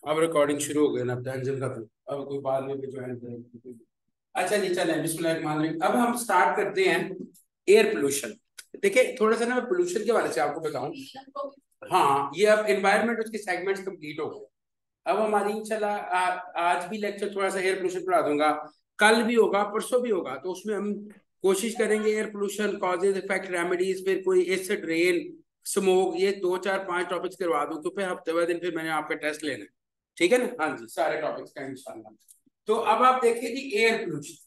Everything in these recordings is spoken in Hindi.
अब रिकॉर्डिंग शुरू हो गई ना, टेंशन खत्म। अब कोई बाद में भी ज्वाइन करें। अच्छा जी, चलें बिस्मिल्लाहिर्रहमानिर्रहीम। अब हम स्टार्ट करते हैं एयर पोल्यूशन। देखिए थोड़ा सा ना मैं पोल्यूशन के बारे से आपको बताऊं। हाँ, ये अब एनवायरनमेंट उसके सेगमेंट्स कंप्लीट हो गए। अब हमारी इंशाल्लाह आज भी लेक्चर थोड़ा सा एयर पोल्यूशन पढ़ा दूंगा, कल भी होगा, परसों भी होगा। तो उसमें हम कोशिश करेंगे air pollution causes, effect, remedies, फिर कोई एसिड रेन, स्मोक, ये 2 4 5 टॉपिक्स करवा दूं। तो फिर हफ्ते बाद दिन फिर मैंने आपका टेस्ट लेना है, ठीक है ना? हाँ जी, सारे टॉपिक्स का इंशाल्लाह। तो अब आप देखिए जी एयर पोल्यूशन।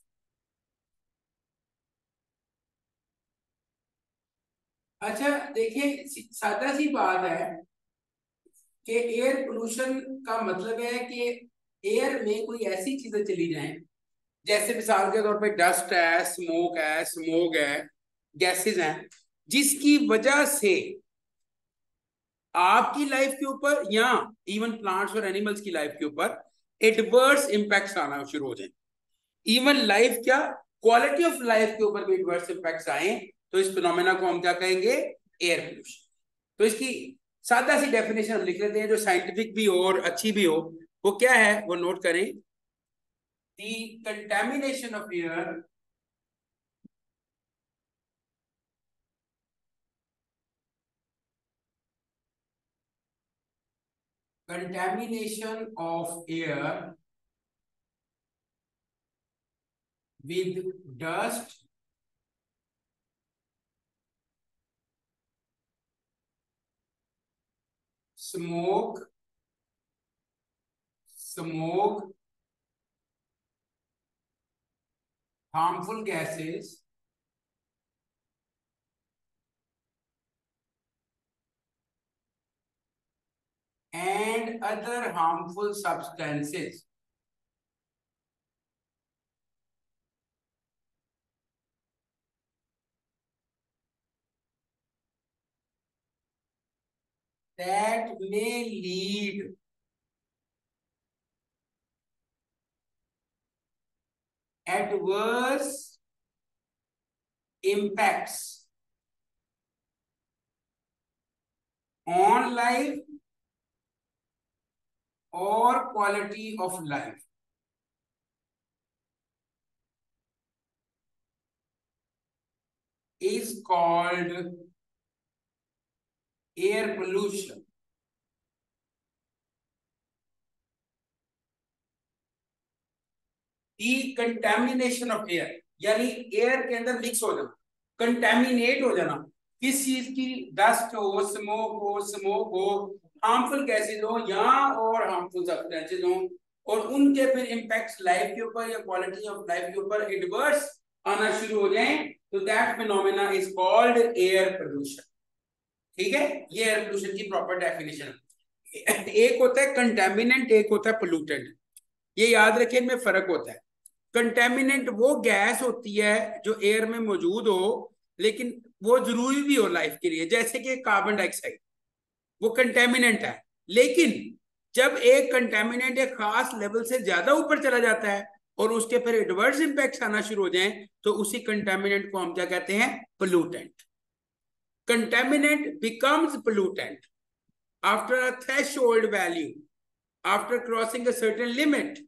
अच्छा देखिए, सादा सी बात है कि एयर पोल्यूशन का मतलब है कि एयर में कोई ऐसी चीजें चली जाएं, जैसे मिसाल के तौर पे डस्ट है, स्मोक है, स्मोक है, गैसेस हैं, जिसकी वजह से आपकी लाइफ के ऊपर या इवन प्लांट्स और एनिमल्स की लाइफ के ऊपर एडवर्स इम्पैक्ट्स आना शुरू हो जाए। इवन लाइफ क्या, क्वालिटी ऑफ लाइफ के ऊपर भी एडवर्स इम्पैक्ट्स आए, तो इस फिनोमेना को हम क्या कहेंगे? Air pollution. तो इसकी सादा सी डेफिनेशन हम लिख लेते हैं, जो साइंटिफिक भी हो और अच्छी भी हो। वो क्या है, वो नोट करें। The contamination of air contamination of air with dust, smoke, harmful gases, and other harmful substances that may lead adverse impacts on life or quality of life is called air pollution. Contamination of air यानी एयर के अंदर मिक्स हो जाना, कंटेमिनेट हो जाना, किस चीज की? डस्ट हो, स्मोक हो, हार्मफुल गैसेज हो या और हार्मफुल सब्सटेंसेज हो, और उनके फिर इम्पैक्ट्स लाइफ के ऊपर या क्वालिटी ऑफ लाइफ के ऊपर एडवर्स आना शुरू हो जाए, तो that phenomena is called air pollution. ठीक है, ये एयर पोल्यूशन की प्रॉपर डेफिनेशन है। एक होता है कंटेमिनेंट, एक होता है पोल्यूटेंट। ये याद रखिए, इनमें फर्क होता है। कंटेमिनेंट वो गैस होती है जो एयर में मौजूद हो, लेकिन वो जरूरी भी हो लाइफ के लिए, जैसे कि कार्बन डाइऑक्साइड, वो कंटेमिनेंट है। लेकिन जब एक कंटेमिनेंट एक खास लेवल से ज्यादा ऊपर चला जाता है और उसके फिर एडवर्स इम्पैक्ट्स आना शुरू हो जाएं, तो उसी कंटेमिनेंट को हम क्या कहते हैं? Pollutant. Contaminant becomes pollutant after a threshold value, after crossing a certain limit.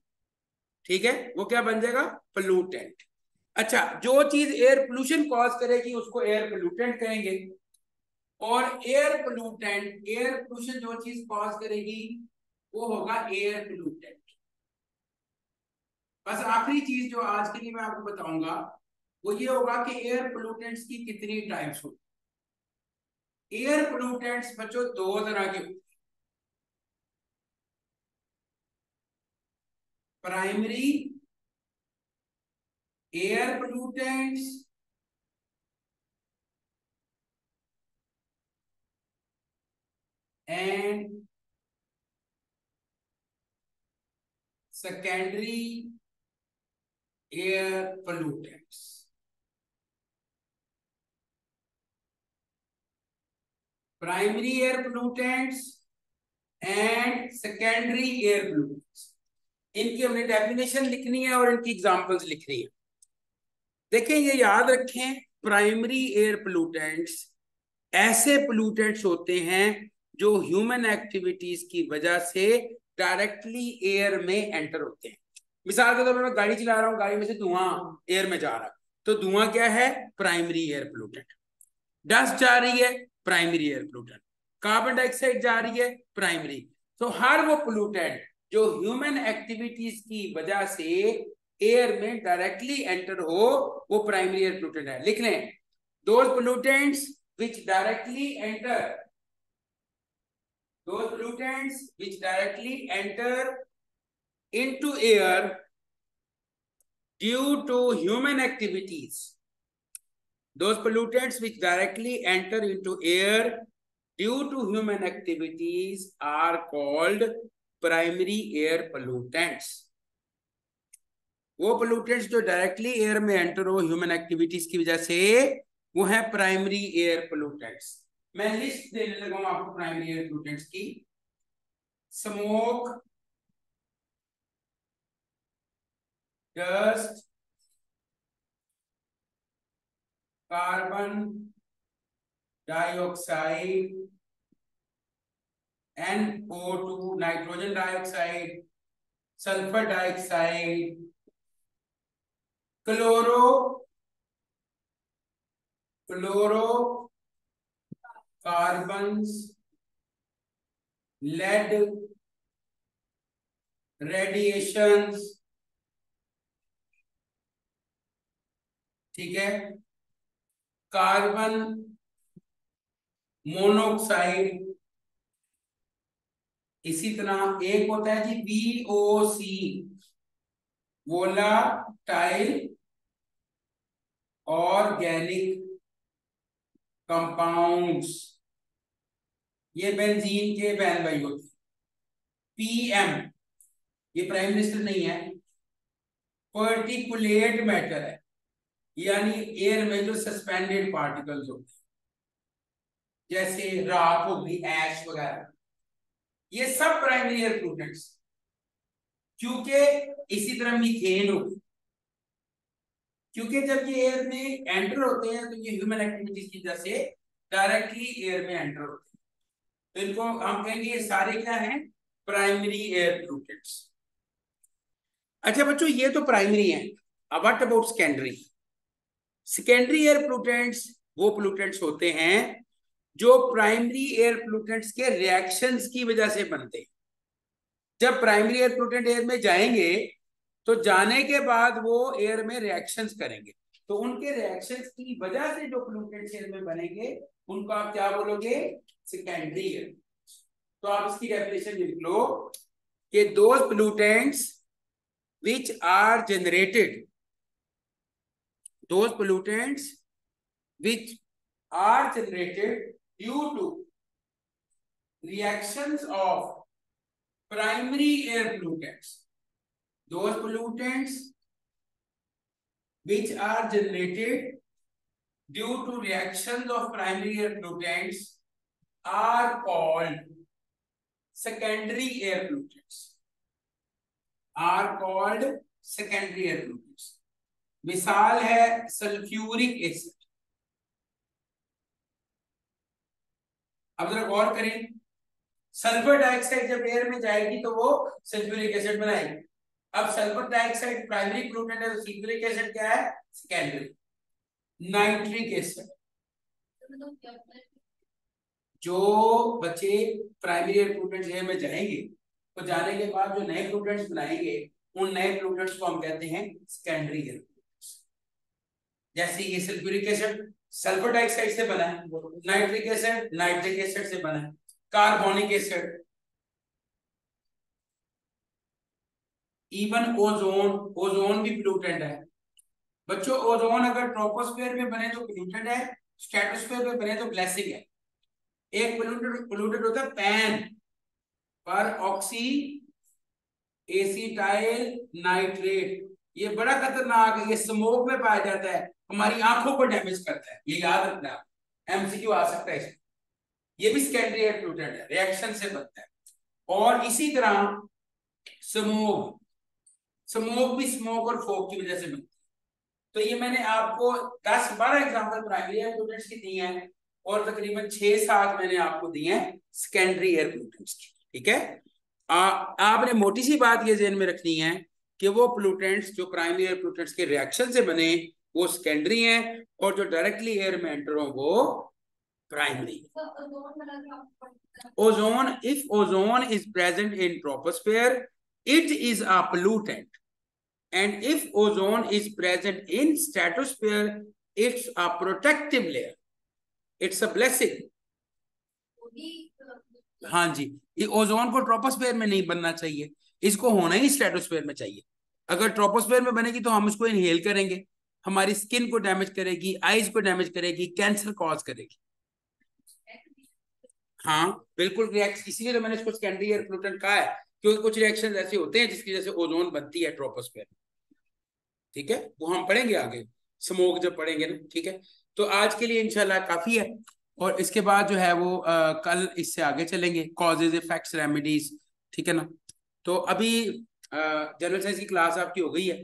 ठीक है, वो क्या बन जाएगा? पोल्यूटेंट। अच्छा, जो चीज एयर पोल्यूशन कॉज करेगी उसको एयर पोल्यूटेंट कहेंगे। और एयर पोल्यूशन जो चीज कॉज करेगी वो होगा एयर पोल्यूटेंट। बस आखिरी चीज जो आज के लिए मैं आपको बताऊंगा वो ये होगा कि एयर पोल्यूटेंट्स की कितनी टाइप्स होती। एयर पोल्यूटेंट्स बच्चों दो तरह के, primary air pollutants and secondary air pollutants. Primary air pollutants and secondary air pollutants, इनकी हमने डेफिनेशन लिखनी है और इनकी एग्जांपल्स लिखनी है। देखें, ये याद रखें, प्राइमरी एयर पोल्यूटेंट्स ऐसे पोल्यूटेंट्स होते हैं जो ह्यूमन एक्टिविटीज की वजह से डायरेक्टली एयर में एंटर होते हैं। मिसाल के तौर पर मैं गाड़ी चला रहा हूँ, गाड़ी में से धुआं एयर में जा रहा है, तो धुआं क्या है? Primary air pollutant. डस्ट जा रही है, primary air pollutant. Carbon dioxide जा रही है, प्राइमरी। तो हर वो पोल्यूटेंट जो ह्यूमन एक्टिविटीज की वजह से एयर में डायरेक्टली एंटर हो, वो प्राइमरी एयर पोल्यूटेंट है। लिख लें, those pollutants which directly enter those pollutants which directly enter into air due to human activities, those pollutants which directly enter into air due to human activities are called primary air pollutants. वो पोल्यूटेंट्स जो डायरेक्टली एयर में एंटर हो ह्यूमन एक्टिविटीज की वजह से, वो है प्राइमरी एयर पोल्यूटेंट्स। मैं लिस्ट देने लगा हूं आपको प्राइमरी एयर पोल्यूटेंट्स की। Smoke, dust, carbon dioxide, NO2 nitrogen dioxide, sulphur dioxide, chloro carbons, lead, radiations, ठीक है, कार्बन मोनोऑक्साइड, इसी तरह एक होता है जी VOC, वोलाटाइल ऑर्गेनिक कंपाउंड्स, ये बेंजीन के बहन भाई होते हैं। PM, ये प्राइम मिनिस्टर नहीं है, पर्टिकुलेट मैटर है, यानी एयर में जो सस्पेंडेड पार्टिकल्स होते हैं, जैसे राख हो गई, ऐश वगैरह, ये सब प्राइमरी एयर पोल्यूटेंट्स। क्योंकि इसी तरह मीथेन हो गई, क्योंकि जब ये एयर में एंटर होते हैं तो ये ह्यूमन एक्टिविटीज की वजह से डायरेक्टली एयर में एंटर होते हैं, तो इनको हम कहेंगे ये सारे क्या हैं? Primary air pollutants. अच्छा बच्चों, ये तो प्राइमरी है। अब what about secondary? Secondary air pollutants वो पोल्यूटेंट्स होते हैं जो प्राइमरी एयर पोल्यूटेंट्स के रिएक्शंस की वजह से बनते हैं। जब प्राइमरी एयर पोल्यूटेंट एयर में जाएंगे तो जाने के बाद वो एयर में रिएक्शंस करेंगे, तो उनके रिएक्शंस की वजह से जो पोल्यूटेंट्स एयर में बनेंगे उनको आप क्या बोलोगे? Secondary air. तो आप इसकी डेफिनेशन लिख लो कि those pollutants which are generated, those pollutants which are generated due to reactions of primary air pollutants, those pollutants which are generated due to reactions of primary air pollutants are called secondary air pollutants, are called secondary air pollutants. मिसाल है सल्फ्यूरिक एसिड। अब जरा गौर करें, सल्फर डाइऑक्साइड जब एयर में जाएगी तो वो सल्फ्यूरिक एसिड बनाएगी। अब सल्फर डाइऑक्साइड प्राइमरी पोल्यूटेंट है, तो सल्फ्यूरिक एसिड क्या है? सेकेंडरी। नाइट्रिक एसिड, जो बच्चे प्राइमरी एयर पोल्यूटेंट्स एयर में जाएंगे तो जाने के बाद जो नए पोल्यूटेंट्स बनाएंगे, उन नए पोल्यूटेंट्स को हम कहते हैं सेकेंडरी एयर पोल्यूटेंट्स। जैसे ये सल्फ्यूरिक एसिड सल्फर डाइऑक्साइड से बना है, नाइट्रिक एसिड नाइट्रिक एसिड से बना है, carbonic acid, even ozone, ozone भी पोल्यूटेंट है। बच्चों ओजोन अगर ट्रोपोस्फेयर में बने तो पोल्यूटेंट है, स्ट्रेटोस्फेयर में बने तो ब्लेसिंग है। एक पोल्यूटेंट होता है पैन पर ऑक्सी एसिटाइल नाइट्रेट, ये बड़ा खतरनाक है, ये स्मोक में पाया जाता है, हमारी आंखों को डैमेज करता है, ये याद रखना, MCQ आ सकता है इसमें। ये भी सेकेंडरी एयर पोल्यूटेंट है, रिएक्शन से बनता है। और इसी तरह स्मोक, स्मोक भी स्मोक और फोक की वजह से बनता है। तो ये मैंने आपको 10-12 एग्जांपल प्राइमरी एयर पोल्यूटेंट्स की दी हैं और तकरीबन 6-7 मैंने आपको दी हैं सेकेंडरी एयर पोल्यूटेंट्स की, ठीक है। आपने मोटी सी बात ये ध्यान में रखनी है कि वो पोल्यूटेंट्स जो प्राइमरी एयर पोल्यूटेंट्स के रिएक्शन से बने वो सेकेंडरी हैं, और जो डायरेक्टली एयर में एंटर हो वो primary. Ozone, if ozone is present in troposphere it is a pollutant, and if ozone is present in stratosphere it's a protective layer, it's a blessing। हाँ जी, ये ओजोन को ट्रोपोस्फेयर में नहीं बनना चाहिए, इसको होना ही स्ट्रेटोस्फेयर में चाहिए। अगर ट्रोपोस्फेयर में बनेगी तो हम इसको इनहेल करेंगे, हमारी स्किन को डैमेज करेगी, आईज को डैमेज करेगी, कैंसर कॉज करेगी। हाँ बिल्कुल रिएक्ट, इसीलिए तो मैंने इसको सेकेंडरी एयर पोल्यूटेंट कहा है, क्योंकि कुछ रिएक्शन ऐसे होते हैं जिसकी वजह से ओजोन बनती है ट्रोपोस्फेयर। ठीक है, वो हम पढ़ेंगे आगे, स्मोक जब पढ़ेंगे ना। ठीक है, तो आज के लिए इंशाल्लाह काफी है, और इसके बाद जो है वो कल इससे आगे चलेंगे, कॉजेज इफेक्ट्स रेमेडीज। ठीक है ना, तो अभी जनरल साइंस की क्लास आपकी हो गई है,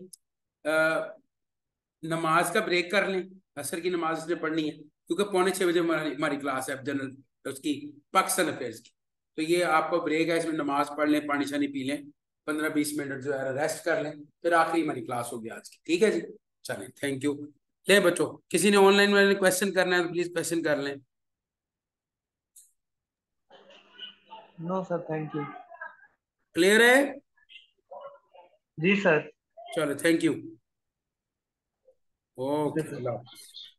नमाज का ब्रेक कर लें, असर की नमाज इसने पढ़नी है, क्योंकि 5:45 हमारी क्लास है जनरल उसकी पाकिस्तान अफेयर्स की। तो ये आपको ब्रेक है, इसमें नमाज पढ़ लें, पानी शानी पी लें, 15-20 मिनट जो है रेस्ट कर लें, फिर आखिरी हमारी क्लास होगी आज की। ठीक है जी, चलें, थैंक यू। ले बच्चों, किसी ने ऑनलाइन में क्वेश्चन करना है तो प्लीज क्वेश्चन कर लें। No sir, thank you. Clear है? जी सर। चलो, thank you. Okay okay, sir. अल्लाह हाफिज़।